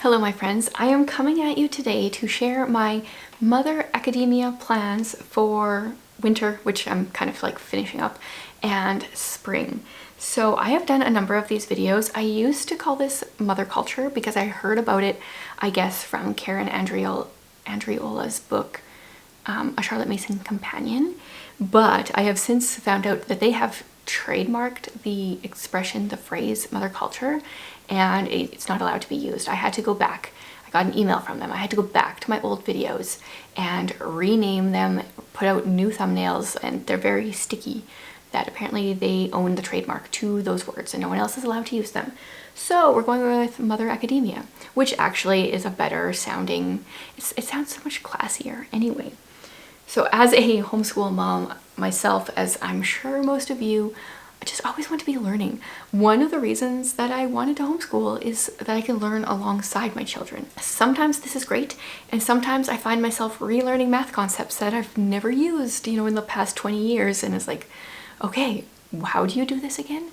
Hello my friends, I am coming at you today to share my Mother Academia plans for winter, which I'm kind of like finishing up, and spring. So I have done a number of these videos. I used to call this Mother Culture because I heard about it, I guess, from Karen Andreola's book, A Charlotte Mason Companion. But I have since found out that they have trademarked the expression, the phrase Mother Culture, and it's not allowed to be used. I had to go back. I got an email from them. I had to go back to my old videos and rename them, put out new thumbnails, and they're very sticky that apparently they own the trademark to those words and no one else is allowed to use them. So we're going with Mother Academia, which actually is a better sounding, it sounds so much classier anyway. So as a homeschool mom myself, as I'm sure most of you, I just always want to be learning. One of the reasons that I wanted to homeschool is that I can learn alongside my children. Sometimes this is great, and sometimes I find myself relearning math concepts that I've never used, in the past 20 years, and it's like, okay, how do you do this again?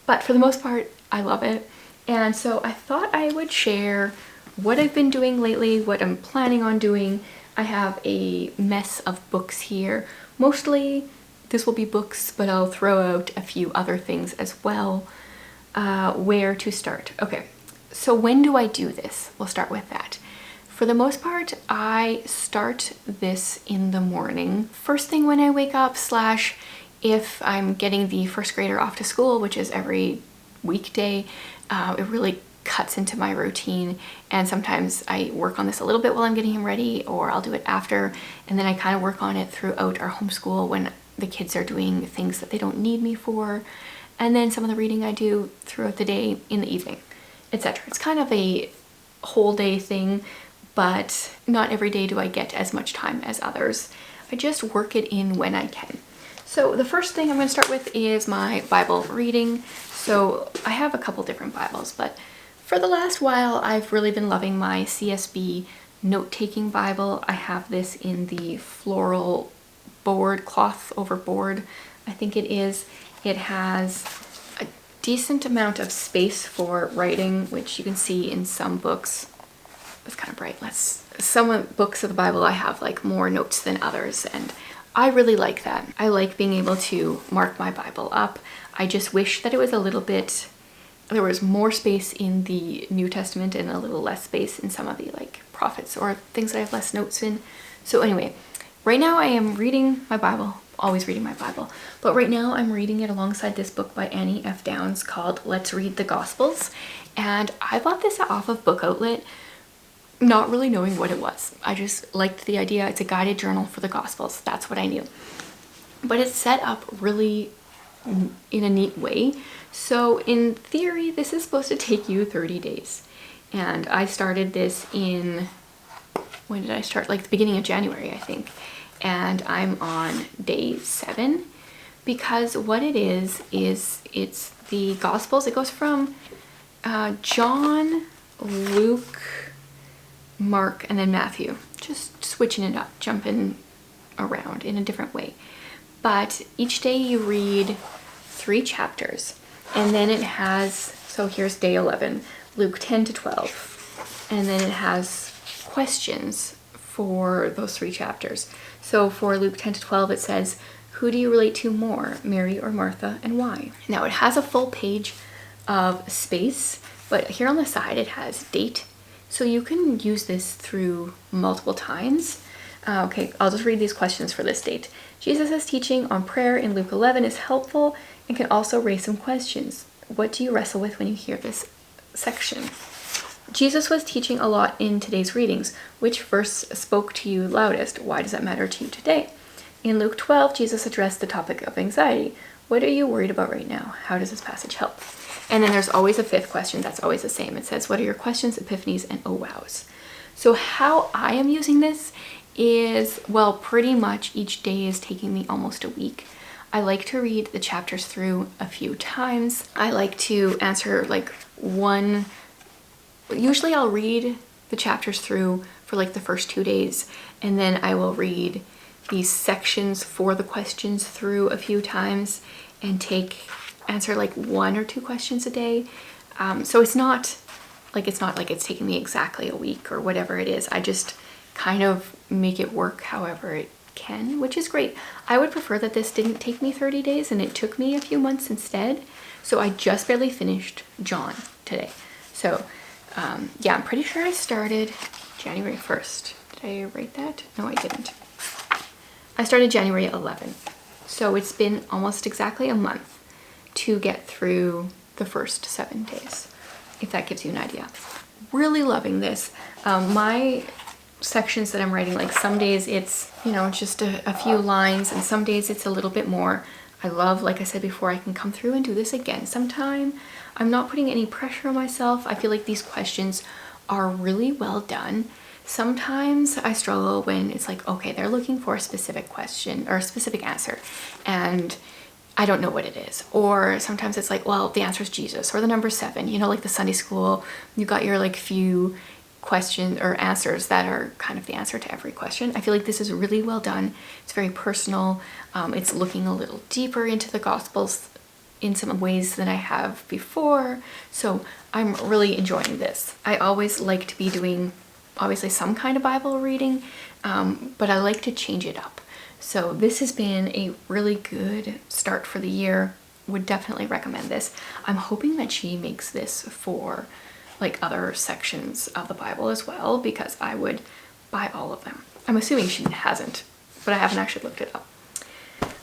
But for the most part, I love it. And so I thought I would share what I've been doing lately, what I'm planning on doing. I have a mess of books here. Mostly this will be books, but I'll throw out a few other things as well. Where to start? Okay, so when do I do this? We'll start with that. For the most part, I start this in the morning. First thing when I wake up, slash if I'm getting the first grader off to school, which is every weekday, it really cuts into my routine, and sometimes I work on this a little bit while I'm getting him ready, or I'll do it after, and then I kind of work on it throughout our homeschool when the kids are doing things that they don't need me for, and then some of the reading I do throughout the day in the evening, etc. It's kind of a whole day thing, but not every day do I get as much time as others. I just work it in when I can. So the first thing I'm going to start with is my Bible reading. So I have a couple different Bibles, but for the last while I've really been loving my CSB note-taking Bible. I have this in the floral board, cloth over board, I think it is. It has a decent amount of space for writing, which you can see in some books. It's kind of bright. Some books of the Bible I have like more notes than others, and I really like that. I like being able to mark my Bible up. I just wish that it was a little bit, there was more space in the New Testament and a little less space in some of the like prophets or things that I have less notes in. So anyway, right now I am reading my Bible, always reading my Bible, but right now I'm reading it alongside this book by Annie F. Downs called Let's Read the Gospels, and I bought this off of Book Outlet, not really knowing what it was. I just liked the idea. It's a guided journal for the Gospels. That's what I knew. But it's set up really in a neat way. So in theory, this is supposed to take you 30 days. And I started this in, when did I start? Like the beginning of January, I think. And I'm on day 7, because what it is it's the Gospels. It goes from John, Luke, Mark, and then Matthew, just switching it up, jumping around in a different way. But each day you read 3 chapters, and then it has, so here's day 11, Luke 10 to 12, and then it has questions for those 3 chapters. So for Luke 10 to 12 it says, who do you relate to more, Mary or Martha, and why? Now it has a full page of space, but here on the side it has date. So you can use this through multiple times. Okay, I'll just read these questions for this date. Jesus' teaching on prayer in Luke 11 is helpful and can also raise some questions. What do you wrestle with when you hear this section? Jesus was teaching a lot in today's readings. Which verse spoke to you loudest? Why does that matter to you today? In Luke 12, Jesus addressed the topic of anxiety. What are you worried about right now? How does this passage help? And then there's always a 5th question that's always the same. It says, what are your questions, epiphanies, and oh wows? So how I am using this is, well, pretty much each day is taking me almost a week. I like to read the chapters through a few times. I like to answer like one, usually I'll read the chapters through for like the first 2 days, and then I will read these sections for the questions through a few times and answer like 1 or 2 questions a day. So it's not Like it's not like it's taking me exactly a week or whatever it is. I just kind of make it work however it can, which is great. I would prefer that this didn't take me 30 days and it took me a few months instead. So I just barely finished John today. So yeah, I'm pretty sure I started January 1st. Did I write that? No, I didn't. I started January 11th. So it's been almost exactly a month to get through the first 7 days, if that gives you an idea. Really loving this. My sections that I'm writing, like some days it's, you know, just a few lines, and some days it's a little bit more. I love, like I said before, I can come through and do this again sometime. I'm not putting any pressure on myself. I feel like these questions are really well done. Sometimes I struggle when it's like, okay, they're looking for a specific question or a specific answer, and I don't know what it is. Or sometimes it's like, well, the answer is Jesus or the number 7, you know, like the Sunday school, you got your like few questions or answers that are kind of the answer to every question. I feel like this is really well done. It's very personal. It's looking a little deeper into the Gospels in some ways than I have before. So I'm really enjoying this. I always like to be doing obviously some kind of Bible reading, but I like to change it up. So this has been a really good start for the year. Would definitely recommend this. I'm hoping that she makes this for like other sections of the Bible as well, because I would buy all of them. I'm assuming she hasn't, but I haven't actually looked it up.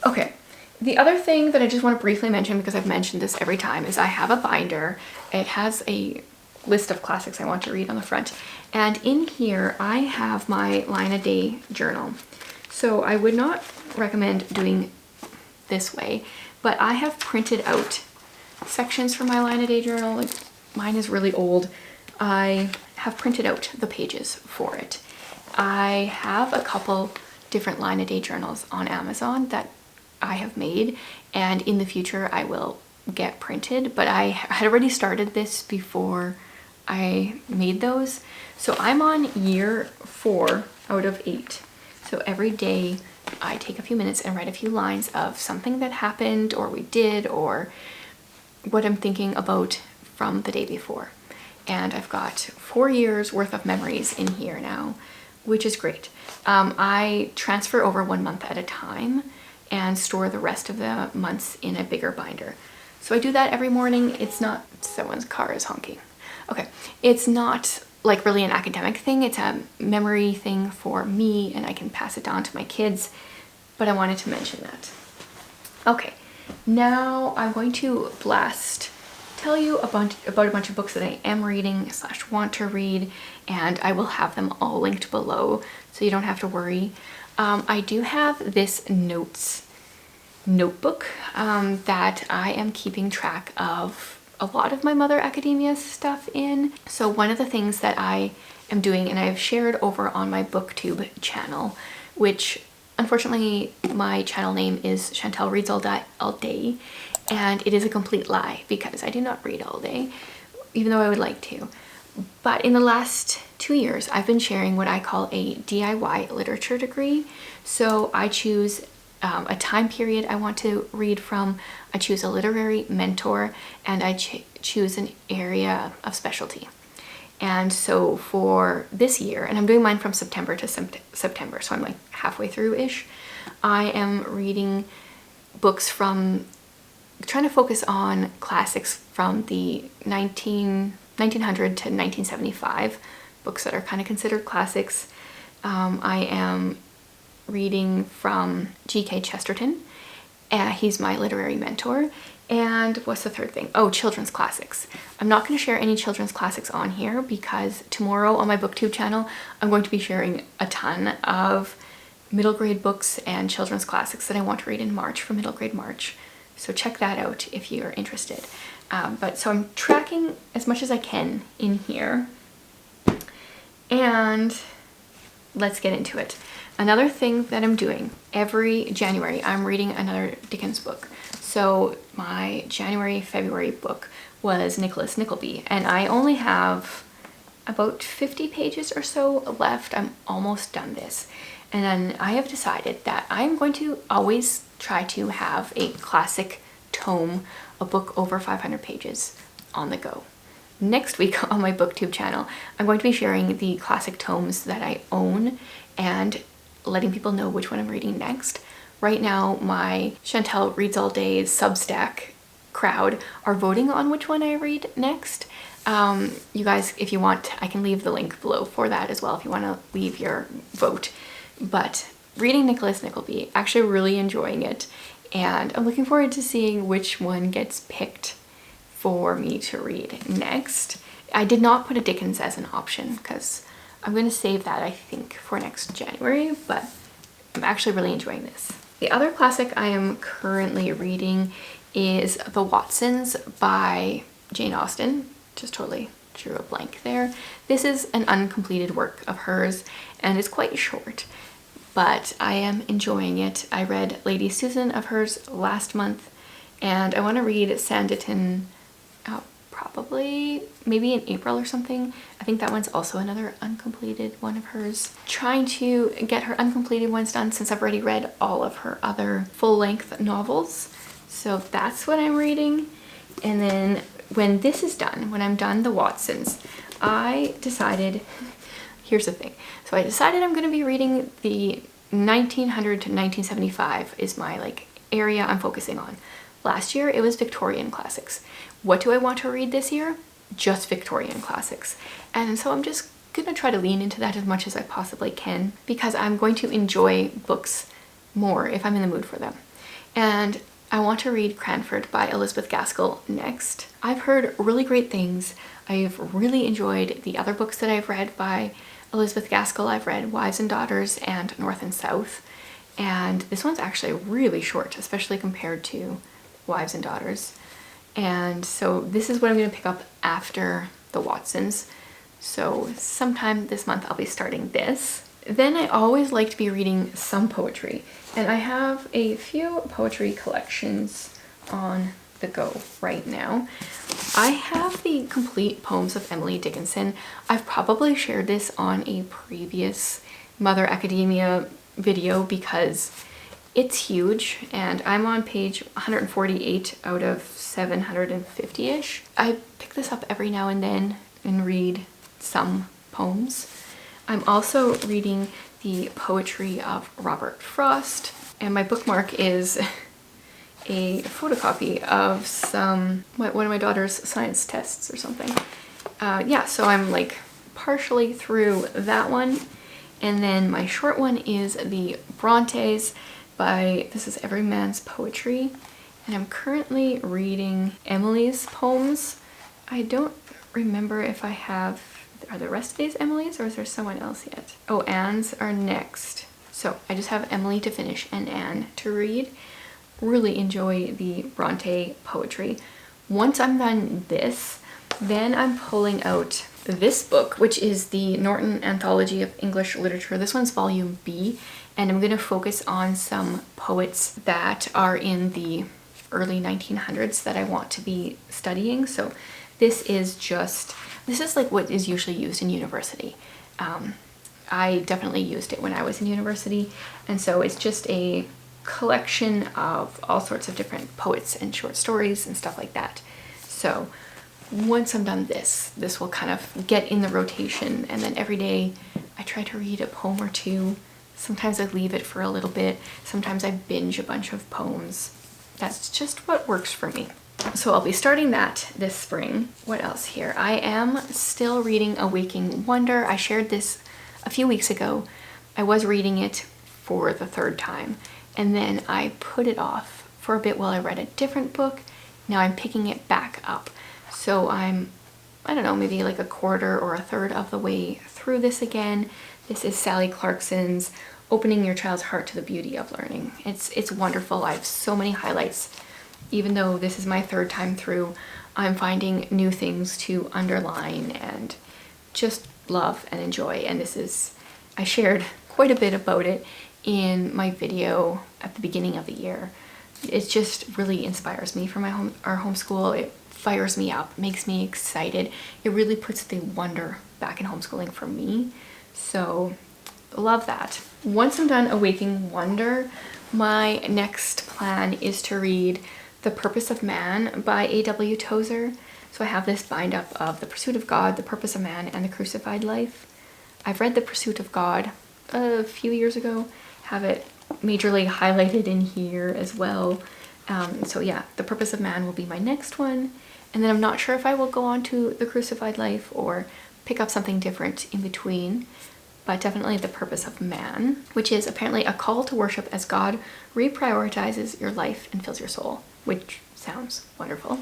Okay, the other thing that I just want to briefly mention, because I've mentioned this every time, is I have a binder. It has a list of classics I want to read on the front, and in here I have my line a day journal. So I would not recommend doing this way, but I have printed out sections for my line a day journal. Like, mine is really old. I have printed out the pages for it. I have a couple different line a day journals on Amazon that I have made, and in the future I will get printed, but I had already started this before I made those. So I'm on year 4 out of 8. So every day I take a few minutes and write a few lines of something that happened or we did or what I'm thinking about from the day before. And I've got 4 years worth of memories in here now, which is great. I transfer over 1 month at a time and store the rest of the months in a bigger binder. So I do that every morning. It's not, someone's car is honking. Okay, it's not like really an academic thing. It's a memory thing for me, and I can pass it on to my kids, but I wanted to mention that. Okay, now I'm going to tell you about a bunch of books that I am reading / want to read, and I will have them all linked below so you don't have to worry. I do have this notebook that I am keeping track of a lot of my Mother Academia stuff in. So one of the things that I am doing, and I've shared over on my booktube channel, which unfortunately my channel name is Chantel Reads All Day, and it is a complete lie because I do not read all day, even though I would like to. But in the last 2 years, I've been sharing what I call a DIY literature degree. So I choose a time period I want to read from, I choose a literary mentor, and I choose an area of specialty. And so for this year, and I'm doing mine from September to September, so I'm like halfway through-ish, I am reading books from, trying to focus on classics from the 1900 to 1975, books that are kind of considered classics. I am reading from G.K. Chesterton. He's my literary mentor. And what's the third thing? Oh, children's classics. I'm not going to share any children's classics on here because tomorrow on my booktube channel, I'm going to be sharing a ton of middle grade books and children's classics that I want to read in March for middle grade March. So check that out if you're interested. So I'm tracking as much as I can in here. And let's get into it. Another thing that I'm doing, every January, I'm reading another Dickens book. So my January-February book was Nicholas Nickleby, and I only have about 50 pages or so left. I'm almost done this. And then I have decided that I'm going to always try to have a classic tome, a book over 500 pages on the go. next week on my booktube channel, I'm going to be sharing the classic tomes that I own and letting people know which one I'm reading next. Right now, my Chantel Reads All Day Substack crowd are voting on which one I read next. You guys, if you want, I can leave the link below for that as well if you want to leave your vote. But reading Nicholas Nickleby, actually really enjoying it, and I'm looking forward to seeing which one gets picked for me to read next. I did not put a Dickens as an option because I'm going to save that, I think, for next January, but I'm actually really enjoying this. The other classic I am currently reading is The Watsons by Jane Austen. Just totally drew a blank there. This is an uncompleted work of hers and it's quite short, but I am enjoying it. I read Lady Susan of hers last month, and I want to read Sanditon probably maybe in April or something. I think that one's also another uncompleted one of hers. Trying to get her uncompleted ones done since I've already read all of her other full-length novels. So that's what I'm reading. And then when this is done, when I'm done The Watsons, I decided, here's the thing. So I decided I'm going to be reading the 1900 to 1975 is my area I'm focusing on. Last year it was Victorian classics. What do I want to read this year? Just Victorian classics. And so I'm just gonna try to lean into that as much as I possibly can because I'm going to enjoy books more if I'm in the mood for them. And I want to read Cranford by Elizabeth Gaskell next. I've heard really great things. I've really enjoyed the other books that I've read by Elizabeth Gaskell. I've read Wives and Daughters and North and South. And this one's actually really short, especially compared to Wives and Daughters. And so this is what I'm going to pick up after The Watsons. So sometime this month I'll be starting this. Then I always like to be reading some poetry, and I have a few poetry collections on the go right now. I have the complete poems of Emily Dickinson. I've probably shared this on a previous Mother Academia video because it's huge, and I'm on page 148 out of 750-ish. I pick this up every now and then and read some poems. I'm also reading the poetry of Robert Frost, and my bookmark is a photocopy of one of my daughter's science tests or something. Yeah, so I'm partially through that one. And then my short one is the Brontes by, this is Every Man's Poetry, and I'm currently reading Emily's poems. I don't remember if I have, are the rest of these Emily's or is there someone else yet? Oh, Anne's are next. So I just have Emily to finish and Anne to read. Really enjoy the Bronte poetry. Once I'm done this, then I'm pulling out this book, which is the Norton Anthology of English Literature. This one's volume B, and I'm going to focus on some poets that are in the early 1900s that I want to be studying. So this is what is usually used in university. I definitely used it when I was in university, and so it's just a collection of all sorts of different poets and short stories and stuff like that. So once I'm done this will kind of get in the rotation, and then every day I try to read a poem or two. Sometimes I leave it for a little bit. Sometimes I binge a bunch of poems. That's just what works for me. So I'll be starting that this spring. What else here? I am still reading A Waking Wonder. I shared this a few weeks ago. I was reading it for the third time, and then I put it off for a bit while I read a different book. Now I'm picking it back up. So I'm, I don't know, maybe a quarter or a third of the way through this again. This is Sally Clarkson's Opening Your Child's Heart to the Beauty of Learning. It's wonderful. I have so many highlights. Even though this is my third time through, I'm finding new things to underline and just love and enjoy. And I shared quite a bit about it in my video at the beginning of the year. It just really inspires me for our homeschool. It fires me up, makes me excited. It really puts the wonder back in homeschooling for me. So love that. Once I'm done A Waking Wonder, my next plan is to read The Purpose of Man by A.W. Tozer. So I have this bind up of The Pursuit of God, The Purpose of Man, and The Crucified Life. I've read The Pursuit of God a few years ago, have it majorly highlighted in here as well. So yeah, The Purpose of Man will be my next one. And then I'm not sure if I will go on to The Crucified Life or pick up something different in between, but definitely The Purpose of Man, which is apparently a call to worship as God reprioritizes your life and fills your soul, which sounds wonderful.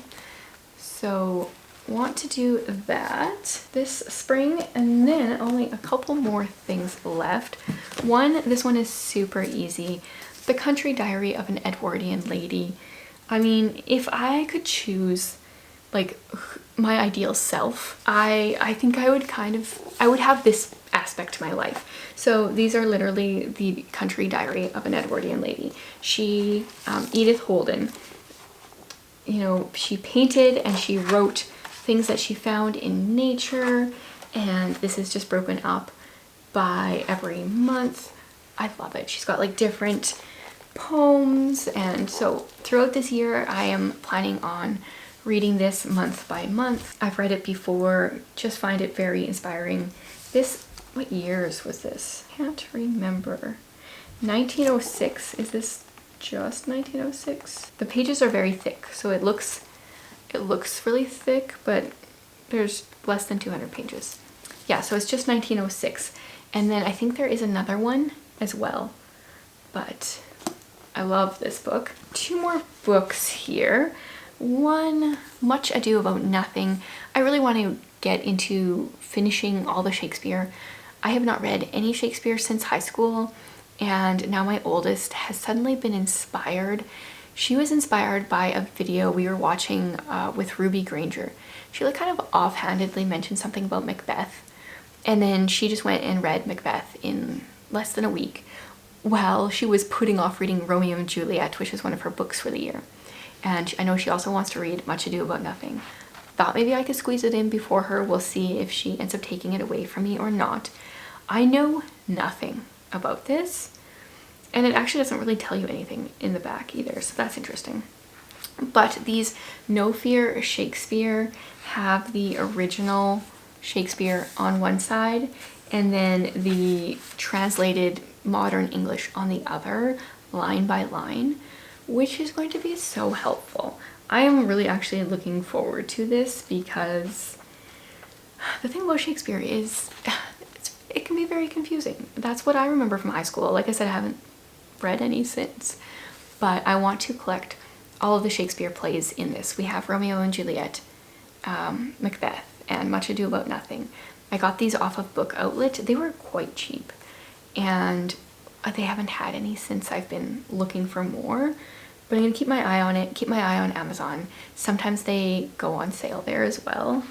So want to do that this spring, and then only a couple more things left. This one is super easy. The Country Diary of an Edwardian Lady. I mean, if I could choose like my ideal self, I think I would have this aspect to my life. So these are literally the Country Diary of an Edwardian Lady. She, Edith Holden, you know, she painted and she wrote things that she found in nature, and this is just broken up by every month. I love it. She's got like different poems, and so throughout this year I am planning on reading this month by month. I've read it before, just find it very inspiring. What years was this? Can't remember. 1906. Is this just 1906? The pages are very thick, so it looks really thick, but there's less than 200 pages. Yeah, so it's just 1906. And then I think there is another one as well, but I love this book. Two more books here. One, Much Ado About Nothing. I really want to get into finishing all the Shakespeare. I have not read any Shakespeare since high school, and now my oldest has suddenly been inspired. She was inspired by a video we were watching with Ruby Granger. She like kind of offhandedly mentioned something about Macbeth, and then she just went and read Macbeth in less than a week while she was putting off reading Romeo and Juliet, which is one of her books for the year. And I know she also wants to read Much Ado About Nothing. Thought maybe I could squeeze it in before her. We'll see if she ends up taking it away from me or not. I know nothing about this, and it actually doesn't really tell you anything in the back either, so that's interesting. But these No Fear Shakespeare have the original Shakespeare on one side and then the translated modern English on the other, line by line, which is going to be so helpful. I am really actually looking forward to this because the thing about Shakespeare is it can be very confusing. That's what I remember from high school. Like I said, I haven't read any since, but I want to collect all of the Shakespeare plays in this. We have Romeo and Juliet, Macbeth, and Much Ado About Nothing. I got these off of Book Outlet. They were quite cheap, and they haven't had any since I've been looking for more, but I'm gonna keep my eye on it, keep my eye on Amazon. Sometimes they go on sale there as well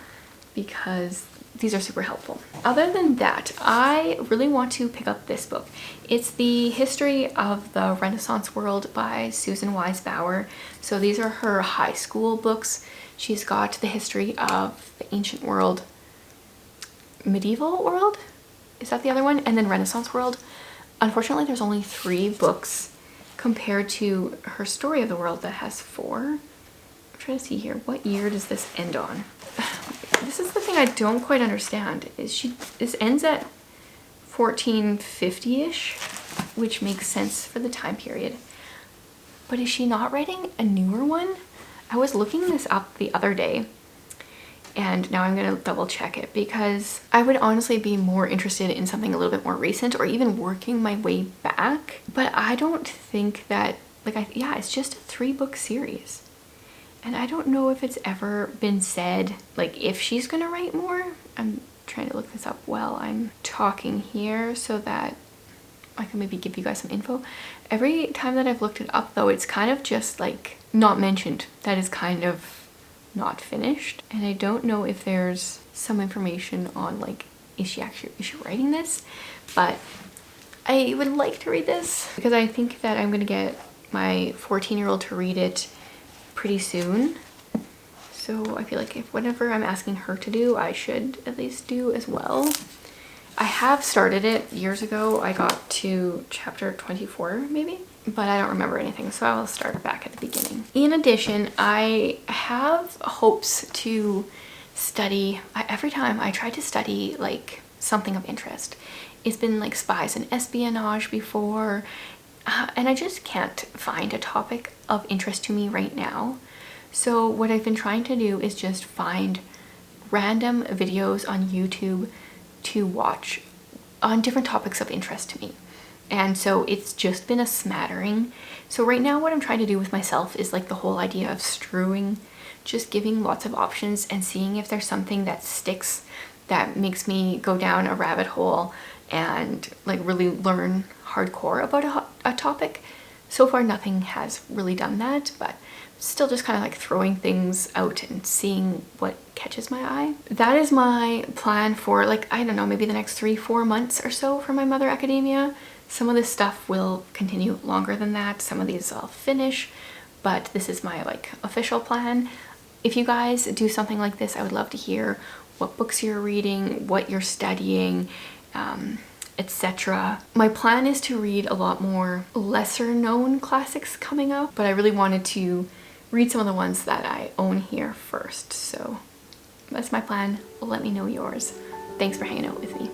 because these are super helpful. Other than that, I really want to pick up this book. It's The History of the Renaissance World by Susan Wise Bauer. So these are her high school books. She's got the history of the ancient world, medieval world, is that the other one? And then Renaissance world. Unfortunately, there's only 3 books compared to her story of the world that has 4. I'm trying to see here, what year does this end on? This is the thing I don't quite understand. This ends at 1450-ish, which makes sense for the time period. But is she not writing a newer one? I was looking this up the other day, and now I'm gonna double check it because I would honestly be more interested in something a little bit more recent or even working my way back. But I don't think that, yeah, it's just a 3-book series. And I don't know if it's ever been said, like, if she's gonna write more. I'm trying to look this up while I'm talking here so that I can maybe give you guys some info. Every time that I've looked it up though, it's kind of just like not mentioned. That is kind of not finished. And I don't know if there's some information on like, is she writing this? But I would like to read this because I think that I'm gonna get my 14-year-old to read it pretty soon. So I feel like if whatever I'm asking her to do, I should at least do as well. I have started it years ago. I got to chapter 24 maybe, but I don't remember anything, so I'll start back at the beginning. In addition, I have hopes to study, every time I try to study like something of interest. It's been like spies and espionage before, and I just can't find a topic of interest to me right now. So what I've been trying to do is just find random videos on YouTube to watch on different topics of interest to me. And so it's just been a smattering. So right now what I'm trying to do with myself is like the whole idea of strewing, just giving lots of options and seeing if there's something that sticks, that makes me go down a rabbit hole and like really learn hardcore about a topic. So far nothing has really done that, but still just kind of like throwing things out and seeing what catches my eye. That is my plan for like, I don't know, maybe the next 3-4 months or so for my Mother Academia. Some of this stuff will continue longer than that. Some of these I'll finish, but this is my like official plan. If you guys do something like this, I would love to hear what books you're reading, what you're studying, etc. My plan is to read a lot more lesser known classics coming up, but I really wanted to read some of the ones that I own here first. So that's my plan. Let me know yours. Thanks for hanging out with me.